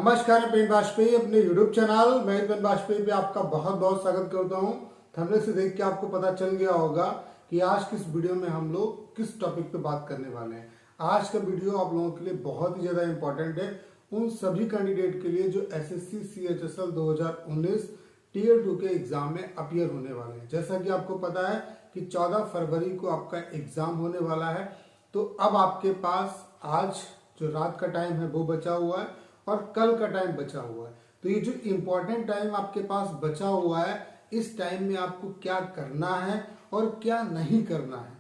नमस्कार, मैं पेन वाजपेयी अपने YouTube चैनल मैं पेन वाजपेयी पे आपका बहुत बहुत स्वागत करता हूं। थंबनेल से देख के आपको पता चल गया होगा कि आज किस वीडियो में हम लोग किस टॉपिक पे बात करने वाले हैं। आज का वीडियो आप लोगों के लिए बहुत ही ज्यादा इंपॉर्टेंट है, उन सभी कैंडिडेट के लिए जो SSC CHSL 2019 टीयर 2 के एग्जाम में अपीयर होने वाले हैं। जैसा कि आपको पता है कि 14 फरवरी को आपका एग्जाम होने वाला है, तो अब आपके पास आज जो रात का टाइम है वो बचा हुआ है और कल का टाइम बचा हुआ है। तो ये जो इम्पोर्टेंट टाइम आपके पास बचा हुआ है, इस टाइम में आपको क्या करना है और क्या नहीं करना है,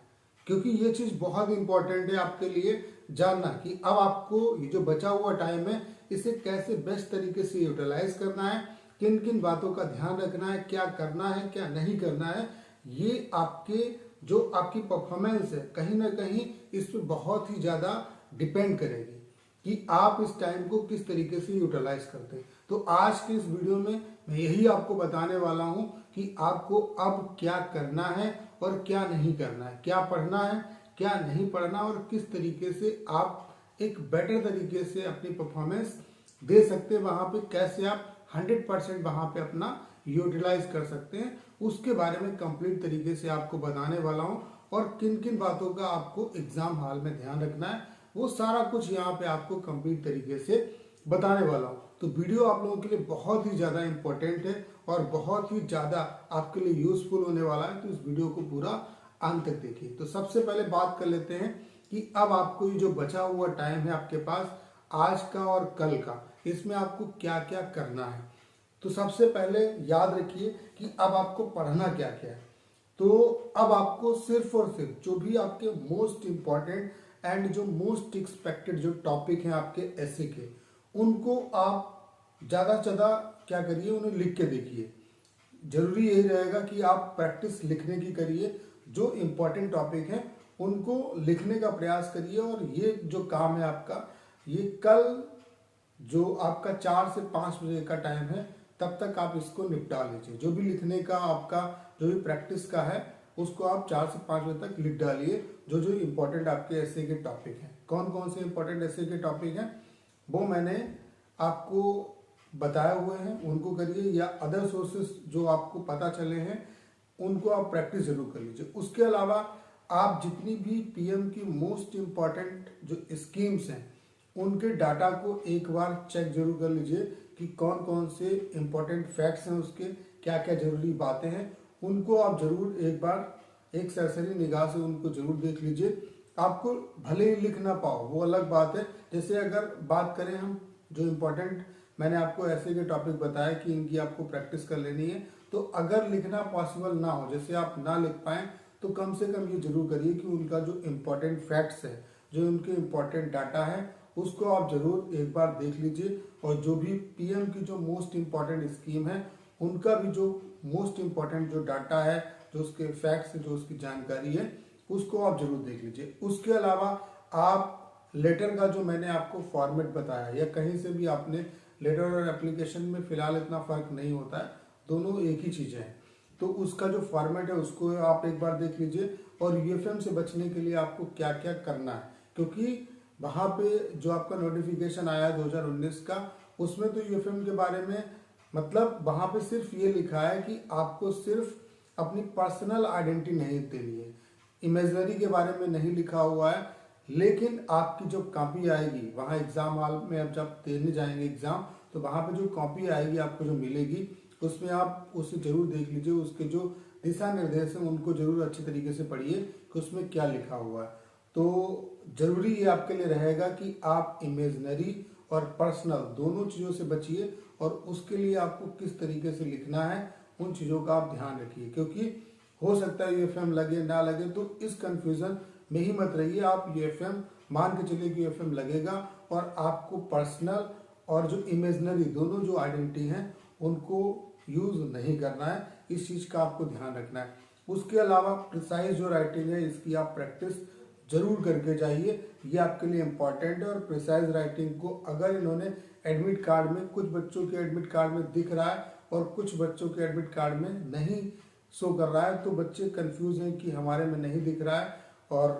क्योंकि ये चीज बहुत इंपॉर्टेंट है आपके लिए जानना कि अब आपको ये जो बचा हुआ टाइम है इसे कैसे बेस्ट तरीके से यूटिलाइज करना है, किन किन बातों का ध्यान रखना है, क्या करना है क्या नहीं करना है। ये आपके जो आपकी परफॉर्मेंस है कहीं ना कहीं इस पर बहुत ही ज्यादा डिपेंड करेगी कि आप इस टाइम को किस तरीके से यूटिलाइज करते हैं। तो आज के इस वीडियो में मैं यही आपको बताने वाला हूं कि आपको अब क्या करना है और क्या नहीं करना है, क्या पढ़ना है क्या नहीं पढ़ना, और किस तरीके से आप एक बेटर तरीके से अपनी परफॉर्मेंस दे सकते हैं, वहां पे कैसे आप 100% वहां पे अपना यूटिलाइज कर सकते हैं, उसके बारे में कंप्लीट तरीके से आपको बताने वाला हूं। और किन किन बातों का आपको एग्जाम हॉल में ध्यान रखना है वो सारा कुछ यहाँ पे आपको कंप्लीट तरीके से बताने वाला हूँ। तो वीडियो आप लोगों के लिए बहुत ही ज्यादा इंपॉर्टेंट है और बहुत ही ज्यादा आपके लिए यूजफुल होने वाला है, तो इस वीडियो को पूरा अंत तक देखिए। तो सबसे पहले बात कर लेते हैं कि अब आपको ये जो बचा हुआ टाइम है आपके पास आज का और कल का, इसमें आपको क्या क्या करना है। तो सबसे पहले याद रखिए कि अब आपको पढ़ना क्या क्या है। तो अब आपको सिर्फ और सिर्फ जो भी आपके मोस्ट इंपॉर्टेंट एंड जो मोस्ट एक्सपेक्टेड जो टॉपिक हैं आपके ऐसे के, उनको आप ज्यादा से ज्यादा क्या करिए, उन्हें लिख के देखिए। जरूरी यही रहेगा कि आप प्रैक्टिस लिखने की करिए, जो इंपॉर्टेंट टॉपिक हैं उनको लिखने का प्रयास करिए। और ये जो काम है आपका, ये कल जो आपका 4 से 5 बजे का टाइम है तब तक आप इसको निपटा लीजिए। जो भी लिखने का आपका जो भी प्रैक्टिस का है उसको आप 4 से 5 बजे तक लिख डालिए। जो जो इम्पोर्टेंट आपके ऐसे के टॉपिक हैं, कौन कौन से इम्पोर्टेंट ऐसे के टॉपिक हैं वो मैंने आपको बताए हुए हैं, उनको करिए। या अदर सोर्सेस जो आपको पता चले हैं उनको आप प्रैक्टिस जरूर कर लीजिए। उसके अलावा आप जितनी भी PM की मोस्ट इम्पॉर्टेंट जो स्कीम्स हैं उनके डाटा को एक बार चेक जरूर कर लीजिए कि कौन कौन से इम्पोर्टेंट फैक्ट्स हैं, उसके क्या क्या जरूरी बातें हैं, उनको आप जरूर एक बार एक सरसरी निगाह से उनको जरूर देख लीजिए। आपको भले ही लिख ना पाओ वो अलग बात है। जैसे अगर बात करें हम जो इम्पोर्टेंट मैंने आपको ऐसे के टॉपिक बताया कि इनकी आपको प्रैक्टिस कर लेनी है, तो अगर लिखना पॉसिबल ना हो, जैसे आप ना लिख पाए, तो कम से कम ये जरूर करिए कि उनका जो इम्पोर्टेंट फैक्ट्स है, जो उनके इम्पोर्टेंट डाटा है, उसको आप जरूर एक बार देख लीजिए। और जो भी PM की जो मोस्ट इम्पॉर्टेंट स्कीम है उनका भी जो मोस्ट इम्पॉर्टेंट जो डाटा है, जो उसके फैक्ट्स, जो उसकी जानकारी है, उसको आप जरूर देख लीजिए। उसके अलावा आप लेटर का जो मैंने आपको फॉर्मेट बताया, या कहीं से भी आपने लेटर और एप्लीकेशन में फिलहाल इतना फर्क नहीं होता है, दोनों एक ही चीजें हैं, तो उसका जो फॉर्मेट है उसको आप एक बार देख लीजिए। और UFM से बचने के लिए आपको क्या क्या करना है, क्योंकि वहां पे जो आपका नोटिफिकेशन आया 2019 का, उसमें तो UFM के बारे में मतलब वहां पे सिर्फ ये लिखा है कि आपको सिर्फ अपनी पर्सनल आइडेंटिटी नहीं देनी है, इमेजनरी के बारे में नहीं लिखा हुआ है। लेकिन आपकी जो कॉपी आएगी वहां एग्जाम हॉल में, अब जब देने जाएंगे एग्जाम, तो वहां पे जो कॉपी आएगी आपको जो मिलेगी, उसमें आप उसे जरूर देख लीजिए। उसके जो दिशा निर्देश हैं उनको जरूर अच्छी तरीके से पढ़िए कि उसमें क्या लिखा हुआ है। तो जरूरी ये आपके लिए रहेगा कि आप इमेजनरी और पर्सनल दोनों चीजों से बचिए, और उसके लिए आपको किस तरीके से लिखना है उन चीजों का आप ध्यान रखिए। क्योंकि हो सकता है UFM लगे ना लगे, तो इस कंफ्यूजन में ही मत रहिए। आप UFM मान के चलिए कि UFM लगेगा, और आपको पर्सनल और जो इमेजनरी दोनों जो आइडेंटिटी हैं उनको यूज नहीं करना है। इस चीज का आपको ध्यान रखना है। उसके अलावा प्रिसाइज जो राइटिंग है इसकी आप प्रैक्टिस जरूर करके जाइए, ये आपके लिए इंपॉर्टेंट है। और प्रिसाइज राइटिंग को अगर इन्होंने एडमिट कार्ड में, कुछ बच्चों के एडमिट कार्ड में दिख रहा है और कुछ बच्चों के एडमिट कार्ड में नहीं शो कर रहा है, तो बच्चे कंफ्यूज हैं कि हमारे में नहीं दिख रहा है और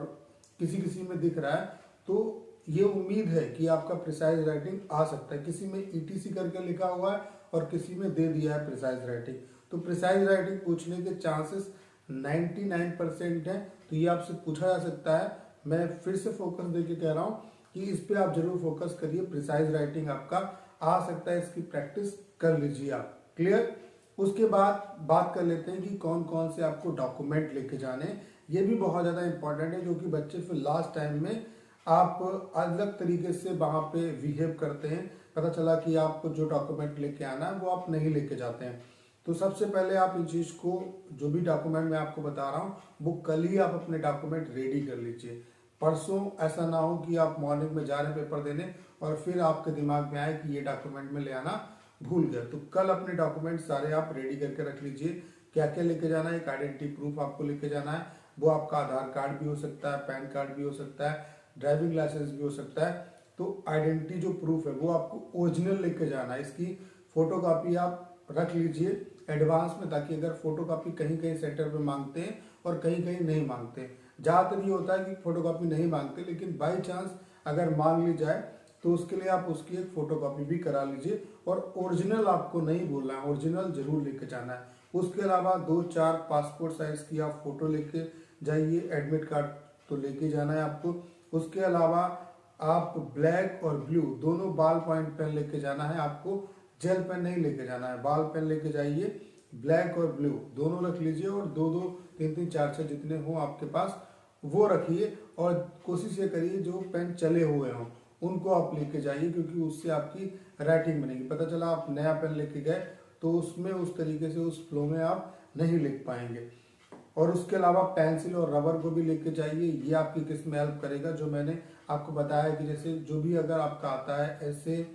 किसी किसी में दिख रहा है, तो ये उम्मीद है कि आपका प्रिसाइज राइटिंग आ सकता है। किसी में ईटीसी करके लिखा हुआ है और किसी में दे दिया है प्रिसाइज राइटिंग, तो प्रिसाइज राइटिंग पूछने के चांसेस 99% है। तो ये आपसे पूछा जा सकता है। मैं फिर से फोकस देके कह रहा हूँ कि इस पे आप जरूर फोकस करिए, प्रिसाइज राइटिंग आपका आ सकता है, इसकी प्रैक्टिस कर लीजिए आप। क्लियर। उसके बाद बात कर लेते हैं कि कौन कौन से आपको डॉक्यूमेंट लेके जाने हैं। ये भी बहुत ज़्यादा इंपॉर्टेंट है, जो कि बच्चे फिर लास्ट टाइम में आप अलग तरीके से वहाँ पे बिहेव करते हैं। पता चला कि आपको जो डॉक्यूमेंट लेके आना है वो आप नहीं लेके जाते हैं। तो सबसे पहले आप इन चीज़ को, जो भी डॉक्यूमेंट मैं आपको बता रहा हूँ, वो कल ही आप अपने डॉक्यूमेंट रेडी कर लीजिए। परसों ऐसा ना हो कि आप मॉर्निंग में जा रहे हैं पेपर देने और फिर आपके दिमाग में आए कि ये डॉक्यूमेंट में ले आना भूल गए। तो कल अपने डॉक्यूमेंट सारे आप रेडी करके रख लीजिए। क्या क्या लेके जाना है? एक आइडेंटिटी प्रूफ आपको लेके जाना है, वो आपका आधार कार्ड भी हो सकता है, पैन कार्ड भी हो सकता है, ड्राइविंग लाइसेंस भी हो सकता है। तो आइडेंटिटी जो प्रूफ है वो आपको ओरिजिनल लेके जाना है। इसकी फोटो कॉपी आप रख लीजिए एडवांस में, ताकि अगर फोटो कॉपी कहीं कहीं सेंटर पे मांगते हैं और कहीं कहीं नहीं मांगते। ज़्यादातर ये होता है कि फोटो कॉपी नहीं मांगते, लेकिन बाई चांस अगर मांग ली जाए तो उसके लिए आप उसकी एक फोटो कॉपी भी करा लीजिए। और ओरिजिनल आपको नहीं बोलना है, ओरिजिनल जरूर लेके जाना है। उसके अलावा 2-4 पासपोर्ट साइज की आप फोटो लेके जाइए। एडमिट कार्ड तो लेके जाना है आपको। उसके अलावा आप ब्लैक और ब्लू दोनों बाल पॉइंट पेन लेके जाना है आपको। जेल पेन नहीं लेके जाना है, बाल पेन लेके जाइए। ब्लैक और ब्लू दोनों रख लीजिए, और 2-2, 3-3, 4-6 जितने हो आपके पास वो रखिए। और कोशिश ये करिए जो पेन चले हुए हों उनको आप लेके जाइए, क्योंकि उससे आपकी राइटिंग बनेगी। पता चला आप नया पेन लेके गए तो उसमें उस तरीके से उस फ्लो में आप नहीं लिख पाएंगे। और उसके अलावा पेंसिल और रबर को भी लेके जाइए। ये आपकी किस में हेल्प करेगा, जो मैंने आपको बताया कि जैसे जो भी अगर आपका आता है ऐसे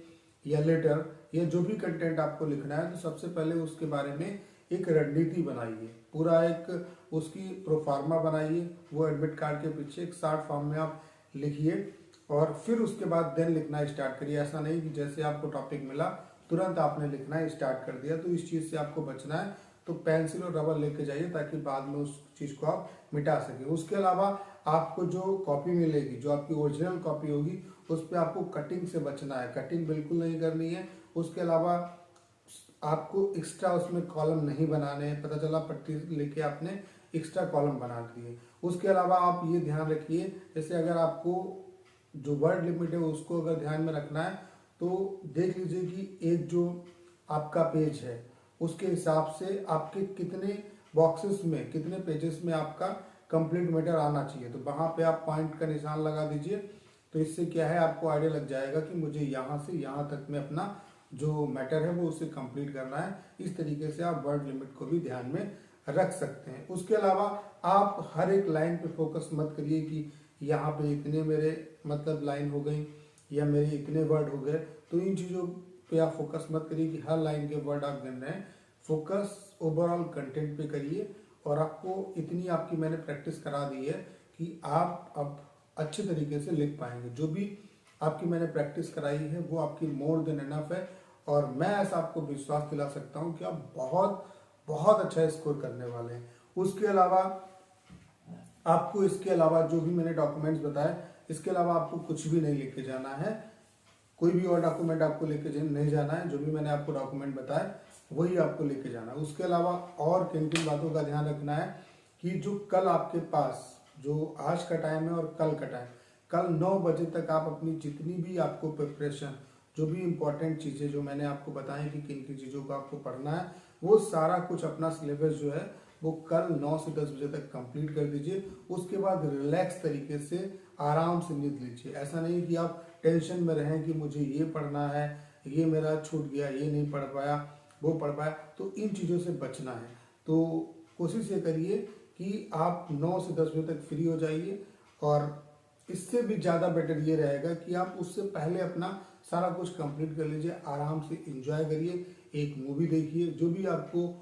या लेटर या जो भी कंटेंट आपको लिखना है, तो सबसे पहले उसके बारे में एक रणनीति बनाइए, पूरा एक उसकी प्रोफार्मा बनाइए। वो एडमिट कार्ड के पीछे एक शार्ट फॉर्म में आप लिखिए, और फिर उसके बाद देन लिखना स्टार्ट करिए। ऐसा नहीं कि जैसे आपको टॉपिक मिला तुरंत आपने लिखना स्टार्ट कर दिया। तो इस चीज़ से आपको बचना है। तो पेंसिल और रबर लेके जाइए, ताकि बाद में उस चीज़ को आप मिटा सकें। उसके अलावा आपको जो कॉपी मिलेगी, जो आपकी ओरिजिनल कॉपी होगी, उस पर आपको कटिंग से बचना है, कटिंग बिल्कुल नहीं करनी है। उसके अलावा आपको एक्स्ट्रा उसमें कॉलम नहीं बनाने हैं। पता चला पट्टी लेके आपने एक्स्ट्रा कॉलम बना दिए। उसके अलावा आप ये ध्यान रखिए, जैसे अगर आपको जो वर्ड लिमिट है उसको अगर ध्यान में रखना है, तो देख लीजिए कि एक जो आपका पेज है उसके हिसाब से आपके कितने बॉक्सेस में, कितने पेजेस में आपका कंप्लीट मैटर आना चाहिए। तो वहाँ पे आप पॉइंट का निशान लगा दीजिए। तो इससे क्या है, आपको आइडिया लग जाएगा कि मुझे यहाँ से यहाँ तक में अपना जो मैटर है वो उसे कंप्लीट करना है। इस तरीके से आप वर्ड लिमिट को भी ध्यान में रख सकते हैं। उसके अलावा आप हर एक लाइन पे फोकस मत करिए कि यहाँ पे इतने मेरे मतलब लाइन हो गई या मेरे इतने वर्ड हो गए। तो इन चीज़ों पे आप फोकस मत करिए कि हर लाइन के वर्ड आप गिन रहे हैं। फोकस ओवरऑल कंटेंट पे करिए। और आपको इतनी आपकी मैंने प्रैक्टिस करा दी है कि आप अब अच्छे तरीके से लिख पाएंगे। जो भी आपकी मैंने प्रैक्टिस कराई है वो आपकी मोर देन इनफ है। और मैं ऐसा आपको विश्वास दिला सकता हूँ कि आप बहुत बहुत अच्छा स्कोर करने वाले हैं। उसके अलावा आपको, इसके अलावा जो भी मैंने डॉक्यूमेंट्स बताए, इसके अलावा आपको कुछ भी नहीं लेके जाना है। कोई भी और डॉक्यूमेंट आपको लेके नहीं जाना है। जो भी मैंने आपको डॉक्यूमेंट बताए वही आपको लेके जाना है। उसके अलावा और किन किन बातों का ध्यान रखना है कि जो कल आपके पास, जो आज का टाइम है और कल का टाइम, कल 9 बजे तक आप अपनी जितनी भी आपको प्रिपरेशन, जो भी इम्पोर्टेंट चीज़ें जो मैंने आपको बताई कि किन किन चीज़ों को आपको पढ़ना है, वो सारा कुछ अपना सिलेबस जो है वो कल 9 से 10 बजे तक कंप्लीट कर दीजिए। उसके बाद रिलैक्स तरीके से आराम से नींद लीजिए। ऐसा नहीं कि आप टेंशन में रहें कि मुझे ये पढ़ना है, ये मेरा छूट गया, ये नहीं पढ़ पाया, वो पढ़ पाया। तो इन चीज़ों से बचना है। तो कोशिश ये करिए कि आप 9 से 10 बजे तक फ्री हो जाइए। और इससे भी ज़्यादा बेटर ये रहेगा कि आप उससे पहले अपना सारा कुछ कंप्लीट कर लीजिए। आराम से एंजॉय करिए, एक मूवी देखिए, जो भी आपको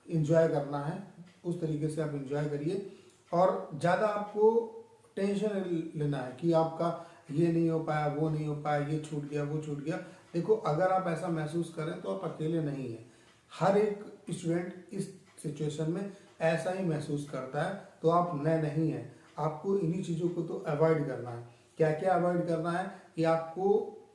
एंजॉय करना है उस तरीके से आप एंजॉय करिए। और ज़्यादा आपको टेंशन लेना है कि आपका ये नहीं हो पाया, वो नहीं हो पाया, ये छूट गया, वो छूट गया। देखो, अगर आप ऐसा महसूस करें तो आप अकेले नहीं हैं। हर एक स्टूडेंट इस सिचुएशन में ऐसा ही महसूस करता है। तो आप नए नहीं हैं, आपको इन्हीं चीज़ों को तो अवॉइड करना है। क्या क्या अवॉइड करना है कि आपको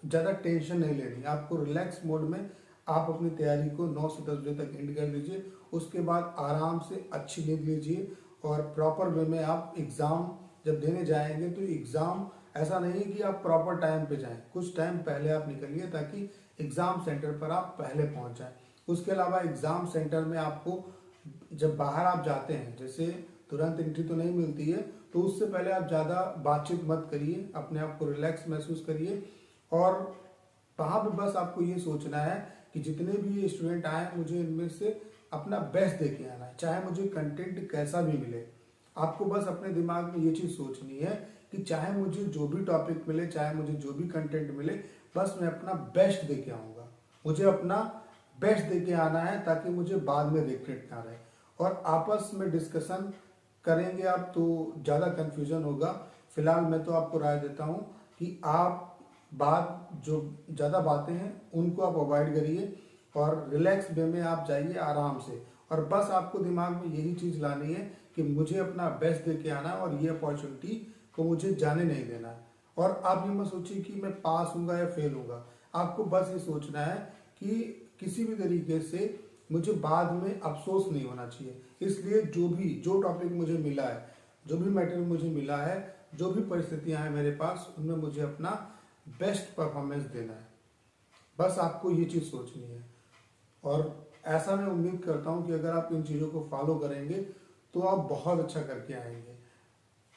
ज़्यादा टेंशन नहीं लेनी, आपको रिलैक्स मोड में आप अपनी तैयारी को 9 से 10 बजे तक एंड कर दीजिए। उसके बाद आराम से अच्छी नींद लीजिए और प्रॉपर वे में आप एग्ज़ाम जब देने जाएंगे तो एग्ज़ाम ऐसा नहीं है कि आप प्रॉपर टाइम पे जाएं, कुछ टाइम पहले आप निकलिए ताकि एग्ज़ाम सेंटर पर आप पहले पहुंच जाएं। उसके अलावा एग्ज़ाम सेंटर में आपको जब बाहर आप जाते हैं, जैसे तुरंत एंट्री तो नहीं मिलती है, तो उससे पहले आप ज़्यादा बातचीत मत करिए, अपने आप को रिलैक्स महसूस करिए और वहाँ पे बस आपको ये सोचना है कि जितने भी स्टूडेंट आए मुझे इनमें से अपना बेस्ट दे के आना है, चाहे मुझे कंटेंट कैसा भी मिले। आपको बस अपने दिमाग में ये चीज़ सोचनी है कि चाहे मुझे जो भी टॉपिक मिले, चाहे मुझे जो भी कंटेंट मिले, बस मैं अपना बेस्ट दे के आऊँगा, मुझे अपना बेस्ट दे के आना है ताकि मुझे बाद में रिग्रेट ना रहे। और आपस में डिस्कशन करेंगे आप तो ज़्यादा कन्फ्यूजन होगा। फिलहाल मैं तो आपको राय देता हूँ कि आप बात जो ज़्यादा बातें हैं उनको आप अवॉइड करिए और रिलैक्स वे में आप जाइए आराम से। और बस आपको दिमाग में यही चीज़ लानी है कि मुझे अपना बेस्ट दे के आना है और ये अपॉर्चुनिटी को मुझे जाने नहीं देना है। और आप ये मत सोचिए कि मैं पास हूँगा या फेल हूँगा, आपको बस ये सोचना है कि किसी भी तरीके से मुझे बाद में अफसोस नहीं होना चाहिए। इसलिए जो टॉपिक मुझे मिला है, जो भी मैटेरियल मुझे मिला है, जो भी परिस्थितियां हैं मेरे पास, उनमें मुझे अपना बेस्ट परफॉर्मेंस देना है। बस आपको ये चीज़ सोचनी है और ऐसा मैं उम्मीद करता हूँ कि अगर आप इन चीज़ों को फॉलो करेंगे तो आप बहुत अच्छा करके आएंगे।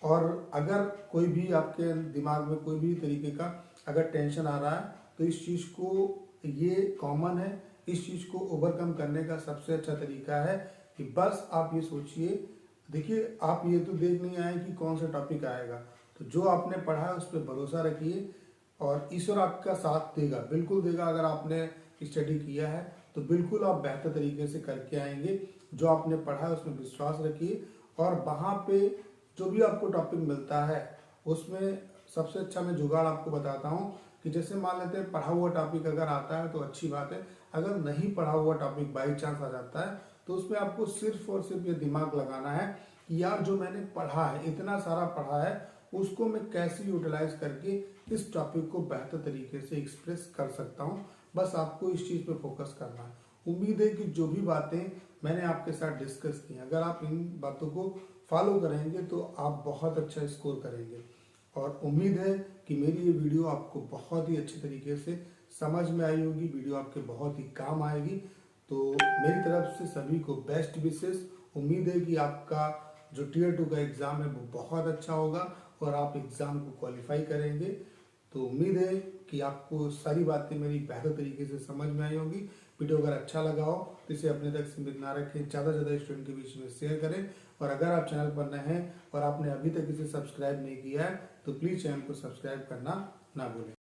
और अगर कोई भी आपके दिमाग में कोई भी तरीके का अगर टेंशन आ रहा है तो इस चीज़ को, ये कॉमन है, इस चीज़ को ओवरकम करने का सबसे अच्छा तरीका है कि बस आप ये सोचिए, देखिए आप ये तो देख नहीं आए कि कौन सा टॉपिक आएगा, तो जो आपने पढ़ा है उस पर भरोसा रखिए और ईश्वर आपका साथ देगा, बिल्कुल देगा। अगर आपने स्टडी किया है तो बिल्कुल आप बेहतर तरीके से करके आएंगे। जो आपने पढ़ा है उसमें विश्वास रखिए और वहाँ पे जो भी आपको टॉपिक मिलता है उसमें सबसे अच्छा मैं जुगाड़ आपको बताता हूँ कि जैसे मान लेते हैं पढ़ा हुआ टॉपिक अगर आता है तो अच्छी बात है, अगर नहीं पढ़ा हुआ टॉपिक बाई चांस आ जाता है तो उसमें आपको सिर्फ और सिर्फ ये दिमाग लगाना है कि यार जो मैंने पढ़ा है, इतना सारा पढ़ा है, उसको मैं कैसे यूटिलाइज करके इस टॉपिक को बेहतर तरीके से एक्सप्रेस कर सकता हूँ। बस आपको इस चीज़ पे फोकस करना है। उम्मीद है कि जो भी बातें मैंने आपके साथ डिस्कस की, अगर आप इन बातों को फॉलो करेंगे तो आप बहुत अच्छा स्कोर करेंगे। और उम्मीद है कि मेरी ये वीडियो आपको बहुत ही अच्छे तरीके से समझ में आई होगी, वीडियो आपके बहुत ही काम आएगी। तो मेरी तरफ से सभी को बेस्ट विशेस। उम्मीद है कि आपका जो टियर 2 का एग्ज़ाम है वो बहुत अच्छा होगा और आप एग्ज़ाम को क्वालिफाई करेंगे। तो उम्मीद है कि आपको सारी बातें मेरी बेहतर तरीके से समझ में आई होगी। वीडियो अगर अच्छा लगा हो तो इसे अपने तक सीमित ना रखें, ज़्यादा से ज़्यादा स्टूडेंट के बीच में शेयर करें। और अगर आप चैनल पर नए हैं और आपने अभी तक इसे सब्सक्राइब नहीं किया है तो प्लीज़ चैनल को सब्सक्राइब करना ना भूलें।